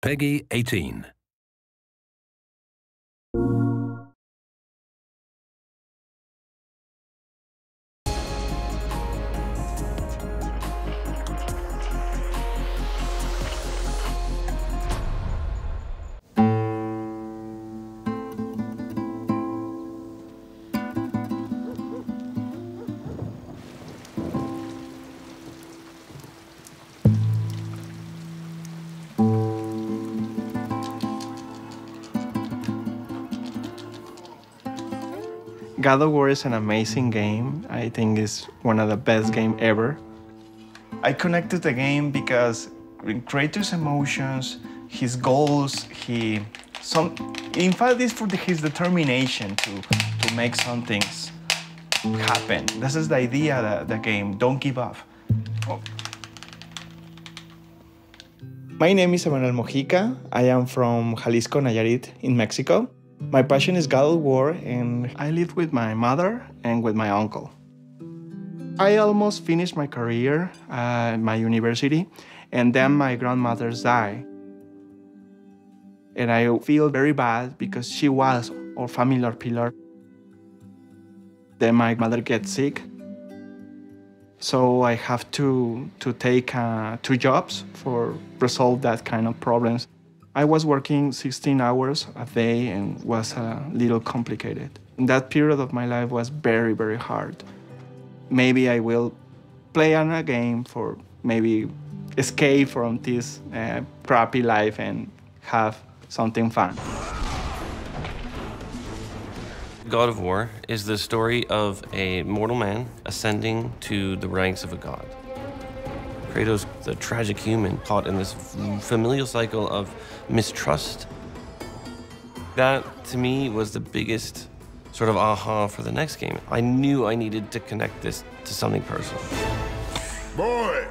Peggy 18. God of War is an amazing game. I think it's one of the best games ever. I connected the game because in Kratos' emotions, his goals, in fact, it's for his determination to make some things happen. This is the idea of the game. Don't give up. Oh. My name is Emanuel Mojica. I am from Jalisco, Nayarit, in Mexico. My passion is God of War, and I live with my mother and with my uncle. I almost finished my career at my university, and then my grandmother died. And I feel very bad because she was our family pillar. Then my mother gets sick, so I have to take 2 jobs for resolve that kind of problems. I was working 16 hours a day and was a little complicated. And that period of my life was very, very hard. Maybe I will play on a game for maybe escape from this crappy life and have something fun. God of War is the story of a mortal man ascending to the ranks of a god. Kratos, the tragic human, caught in this familial cycle of mistrust. That, to me, was the biggest sort of aha for the next game. I knew I needed to connect this to something personal. Boy!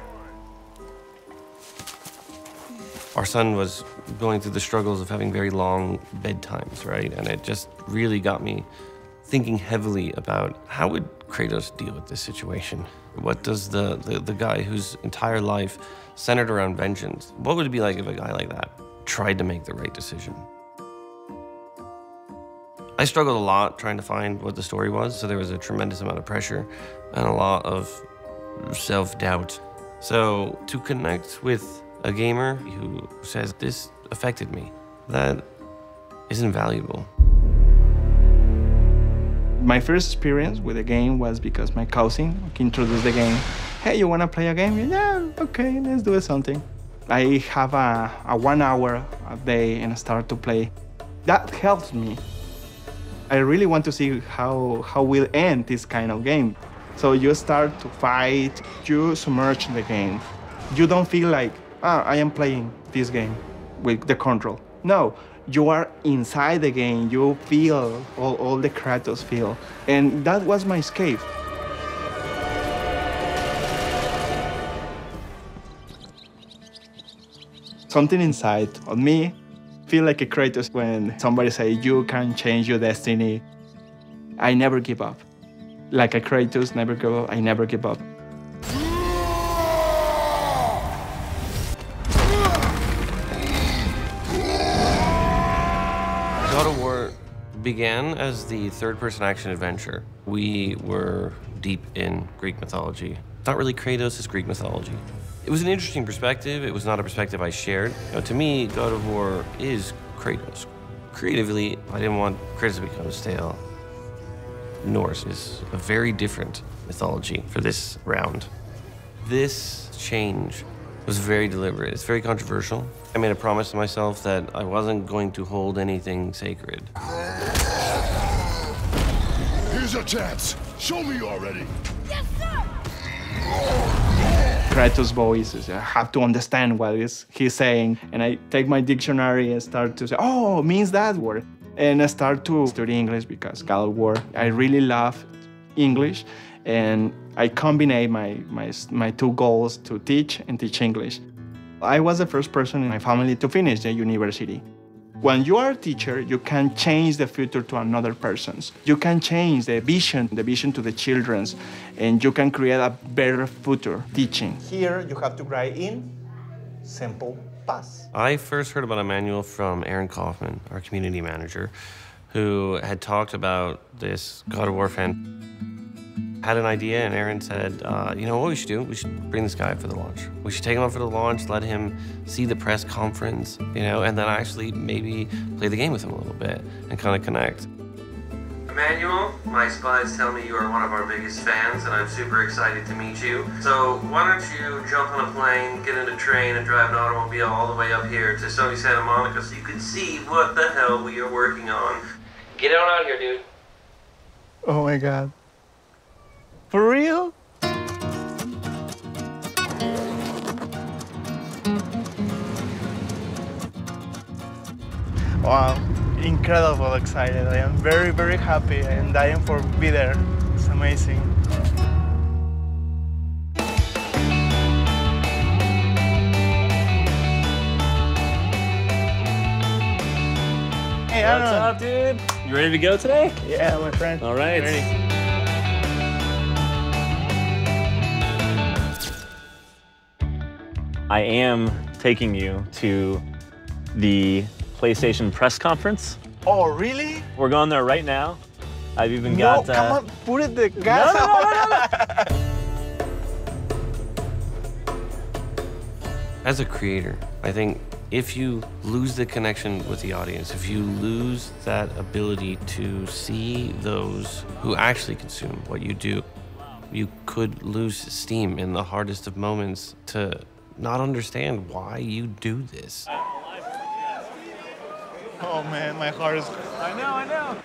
Our son was going through the struggles of having very long bedtimes, right? And it just really got me thinking heavily about how would Kratos deal with this situation? What does the guy whose entire life centered around vengeance, what would it be like if a guy like that tried to make the right decision? I struggled a lot trying to find what the story was, so there was a tremendous amount of pressure and a lot of self-doubt. So to connect with a gamer who says, this affected me, that is invaluable. My first experience with the game was because my cousin introduced the game. Hey, you wanna play a game? Yeah, okay, let's do something. I have a 1 hour a day and I start to play. That helps me. I really want to see how we'll end this kind of game. So you start to fight, you submerge in the game. You don't feel like, I am playing this game with the control. No, you are inside the game. You feel all the Kratos feel. And that was my escape. Something inside of me feel like a Kratos when somebody say you can change your destiny. I never give up. Like a Kratos, never give up. I never give up. God of War began as the third-person action adventure. We were deep in Greek mythology. Not really Kratos, it's Greek mythology. It was an interesting perspective. It was not a perspective I shared. To me, God of War is Kratos. Creatively, I didn't want Kratos to become stale. Norse is a very different mythology for this round. This change was very deliberate. It's very controversial. I made a promise to myself that I wasn't going to hold anything sacred. Here's a chance. Show me already. Yes, sir! Kratos' voice is, I have to understand what he's saying. And I take my dictionary and start to say, oh, it means that word. And I start to study English because God of War, I really love English. And I combine my 2 goals to teach and teach English. I was the first person in my family to finish the university. When you are a teacher, you can change the future to another person's. You can change the vision to the children's, and you can create a better future teaching. Here you have to write in simple paz. I first heard about Emmanuel from Aaron Kaufman, our community manager, who had talked about this God of War fan. Had an idea, and Aaron said, you know what we should do? We should bring this guy up for the launch. We should take him up for the launch, let him see the press conference, you know, and then actually maybe play the game with him a little bit and kind of connect. Emmanuel, my spies tell me you are one of our biggest fans, and I'm super excited to meet you. So why don't you jump on a plane, get in a train, and drive an automobile all the way up here to sunny Santa Monica so you can see what the hell we are working on. Get on out here, dude. Oh my God. For real? Wow, incredible excited. I am very, very happy. I am dying for be there. It's amazing. Hey, What's up, dude? You ready to go today? Yeah, my friend. All right. Ready. I am taking you to the PlayStation press conference. Oh, really? We're going there right now. I've even No, got. come on, put it the gas. No. As a creator, I think if you lose the connection with the audience, if you lose that ability to see those who actually consume what you do, you could lose steam in the hardest of moments to not understand why you do this. Oh man, my heart is. I know.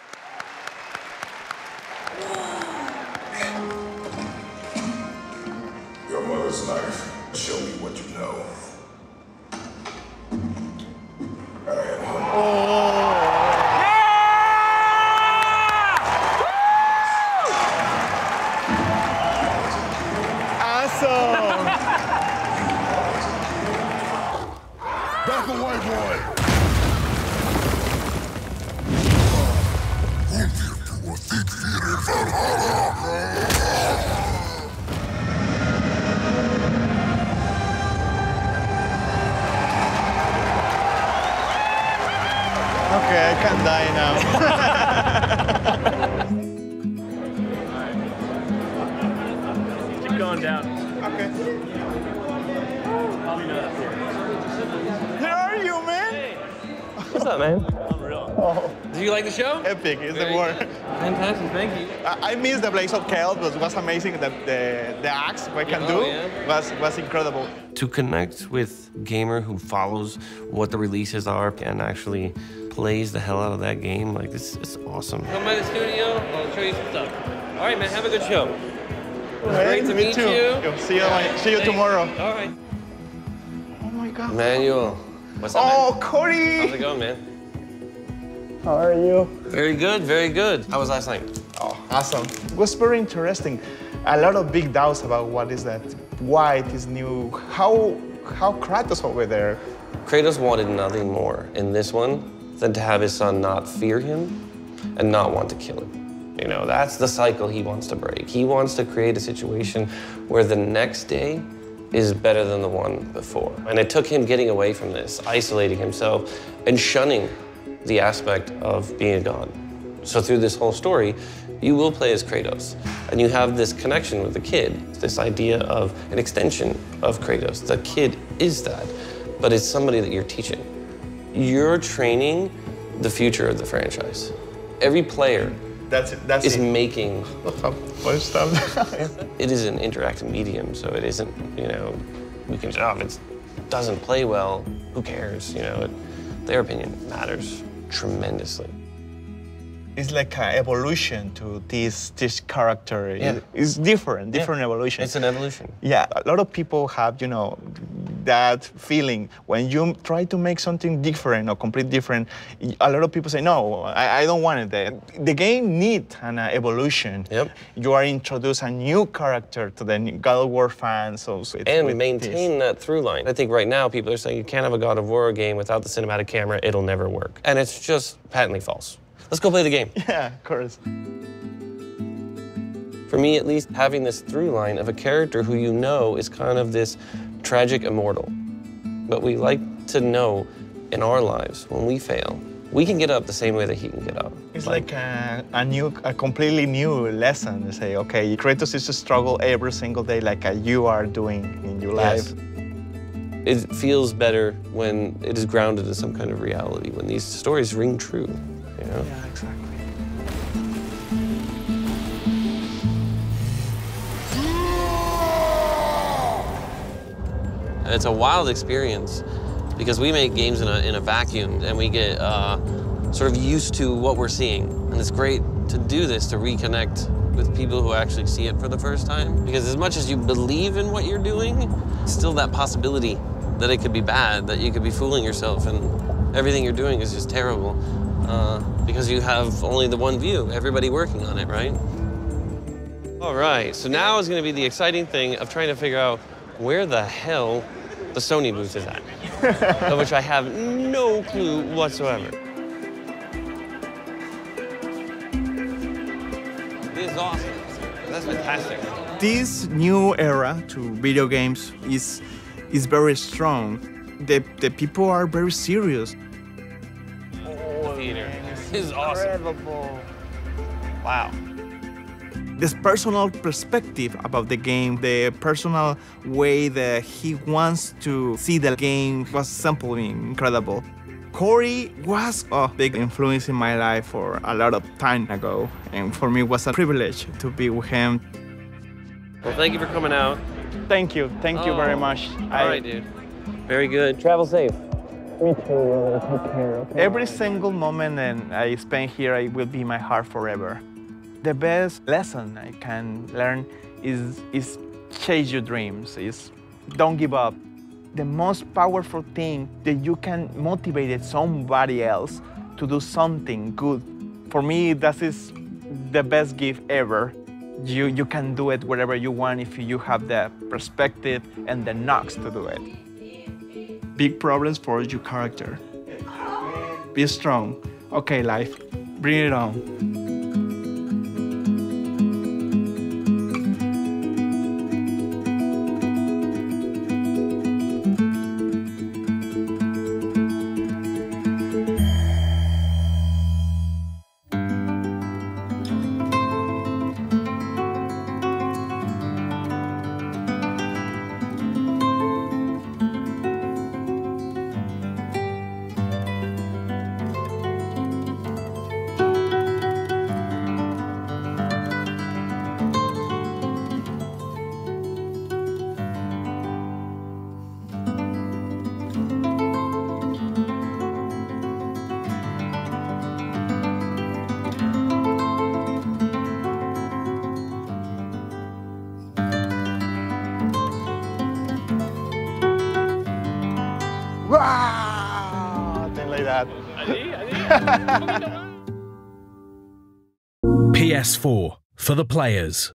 Your mother's knife. Show me what you know. I am hungry. Awesome! Back away, boy! Okay, I can die now. Keep going down. Okay. Probably not up here. Where are you, man? What's up, man? Unreal. Oh, Do you like the show? epic, it's Very the word. Fantastic, thank you. I missed the Blaze of Chaos, but it was amazing. The acts we can do was incredible. To connect with a gamer who follows what the releases are and actually plays the hell out of that game, like this is awesome. Come by the studio, I'll show you some stuff. All right, man, have a good show. Great to meet too. you. See you tomorrow. All right. Oh my God. Emmanuel, what's up, Oh, man? Cody! How's it going, man? How are you? Very good, very good. How was last night? Oh, awesome. It was very interesting. A lot of big doubts about what is that, why it is new, how Kratos over there. Kratos wanted nothing more in this one than to have his son not fear him and not want to kill him. You know, that's the cycle he wants to break. He wants to create a situation where the next day is better than the one before. And it took him getting away from this, isolating himself, and shunning the aspect of being a god. So through this whole story, you will play as Kratos, and you have this connection with the kid, this idea of an extension of Kratos. The kid is that, but it's somebody that you're teaching. You're training the future of the franchise. Every player is making. It is an interactive medium, so it isn't, you know, we can say, oh, if it doesn't play well, who cares? You know, their opinion matters tremendously. It's like an evolution to this character. Yeah. It's different evolution. It's an evolution. Yeah, a lot of people have, you know, that feeling when you try to make something different or completely different. A lot of people say, no, I don't want it. The game needs an evolution. Yep. You are introduce a new character to the God of War fans. So And maintain that through line. I think right now people are saying you can't have a God of War game without the cinematic camera, it'll never work. And it's just patently false. Let's go play the game. Yeah, of course. For me, at least, having this through line of a character who you know is kind of this tragic immortal. But we like to know in our lives when we fail, we can get up the same way that he can get up. It's like a completely new lesson to say, okay, Kratos is to struggle every single day like you are doing in your life. It feels better when it is grounded in some kind of reality, when these stories ring true, you know? Yeah, exactly. It's a wild experience because we make games in a vacuum and we get sort of used to what we're seeing. And it's great to do this, to reconnect with people who actually see it for the first time. Because as much as you believe in what you're doing, still that possibility that it could be bad, that you could be fooling yourself and everything you're doing is just terrible because you have only the one view, everybody working on it, right? All right, so now is gonna be the exciting thing of trying to figure out where the hell the Sony booth is at, of which I have no clue whatsoever. This is awesome. That's fantastic. This new era to video games is very strong. The people are very serious. The theater. This is awesome. Incredible. Wow. This personal perspective about the game, the personal way that he wants to see the game was simply incredible. Corey was a big influence in my life for a lot of time ago, and for me it was a privilege to be with him. Well, thank you for coming out. Thank you very much. All right, dude. Very good. Travel safe. Me too, brother. Take care. Okay? Every single moment that I spend here, it will be in my heart forever. The best lesson I can learn is chase your dreams, is don't give up. The most powerful thing that you can motivate somebody else to do something good. For me, that is the best gift ever. You can do it wherever you want if you have the perspective and the knocks to do it. Big problems for your character. Be strong. Okay, life, bring it on. Wow! Thing like that. PS4 for the players.